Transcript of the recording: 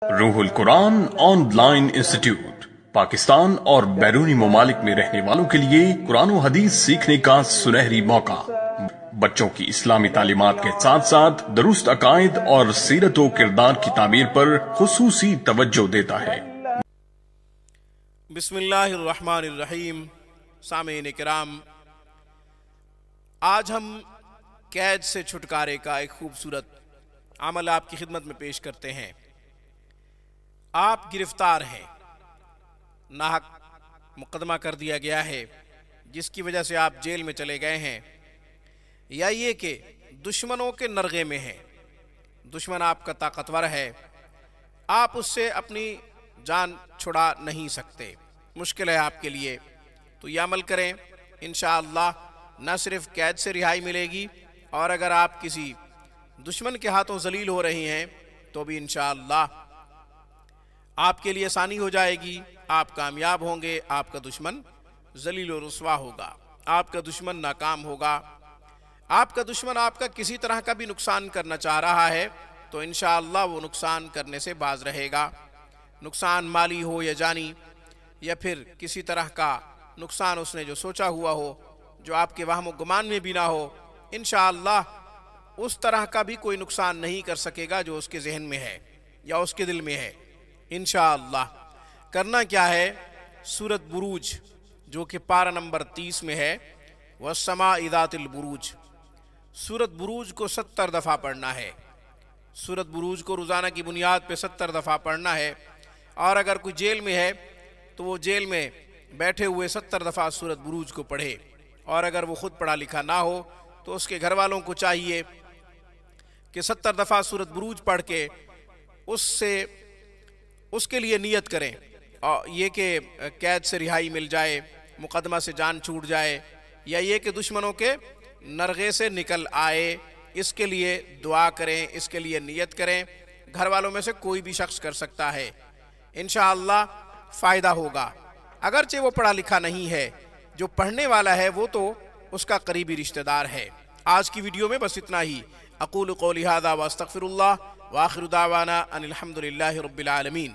روح القرآن on line institute Pakistan اور بیرونی ممالک میں رہنے والوں کے لیے قرآن و حدیث سیکھنے کا سنہری موقع۔ بچوں کی اسلامی تعلیمات کے ساتھ ساتھ درست عقائد اور سیرت و کردار کی تعمیر پر خصوصی توجہ دیتا ہے۔ بسم اللہ الرحمن الرحیم۔ سامعین کرام، آج ہم قید سے چھٹکارے کا ایک خوبصورت عمل آپ کی خدمت میں پیش کرتے ہیں۔ آپ گرفتار ہیں، ناحق مقدمہ کر دیا گیا ہے جس کی وجہ سے آپ جیل میں چلے گئے ہیں، یا یہ کہ دشمنوں کے نرغے میں ہیں، دشمن آپ کا طاقتور ہے، آپ اس سے اپنی جان چھڑا نہیں سکتے، مشکل ہے آپ کے لیے، تو یہ عمل کریں، انشاءاللہ نہ صرف قید سے رہائی ملے گی، اور اگر آپ کسی دشمن کے ہاتھوں ذلیل ہو رہی ہیں تو بھی انشاءاللہ آپ کے لیے آسانی ہو جائے گی، آپ کامیاب ہوں گے، آپ کا دشمن ذلیل و رسوا ہوگا، آپ کا دشمن ناکام ہوگا، آپ کا دشمن آپ کا کسی طرح کا بھی نقصان کرنا چاہ رہا ہے تو انشاءاللہ وہ نقصان کرنے سے باز رہے گا، نقصان مالی ہو یا جانی، یا پھر کسی طرح کا نقصان اس نے جو سوچا ہوا ہو، جو آپ کے وہم و گمان میں بھی نہ ہو، انشاءاللہ اس طرح کا بھی کوئی نقصان نہیں کر سکے گا جو اس کے ذہن میں ہے یا اس کے دل میں ہے۔ انشاءاللہ کرنا کیا ہے؟ سورۃ بروج جو کہ پارہ نمبر 30 میں ہے، وَالسَّمَاءِ ذَاتِ الْبُرُوجِ، سورۃ بروج کو 70 دفعہ پڑھنا ہے۔ سورۃ بروج کو روزانہ کی بنیاد پہ 70 دفعہ پڑھنا ہے، اور اگر کوئی جیل میں ہے تو وہ جیل میں بیٹھے ہوئے 70 دفعہ سورۃ بروج کو پڑھے، اور اگر وہ خود پڑھا لکھا نہ ہو تو اس کے گھر والوں کو چاہیے کہ 70 دفعہ سورۃ بروج پڑھ کے اس کے لیے نیت کریں، اور یہ کہ قید سے رہائی مل جائے، مقدمہ سے جان چھوٹ جائے، یا یہ کہ دشمنوں کے نرغے سے نکل آئے، اس کے لیے دعا کریں، اس کے لیے نیت کریں۔ گھر والوں میں سے کوئی بھی شخص کر سکتا ہے، انشاءاللہ فائدہ ہوگا۔ اگرچہ وہ پڑھا لکھا نہیں ہے، جو پڑھنے والا ہے وہ تو اس کا قریبی رشتہ دار ہے۔ آج کی ویڈیو میں بس اتنا ہی۔ اقول قولی ھذا واستغفر اللہ، وآخر دعوانا ان الحمد للہ رب العالمین۔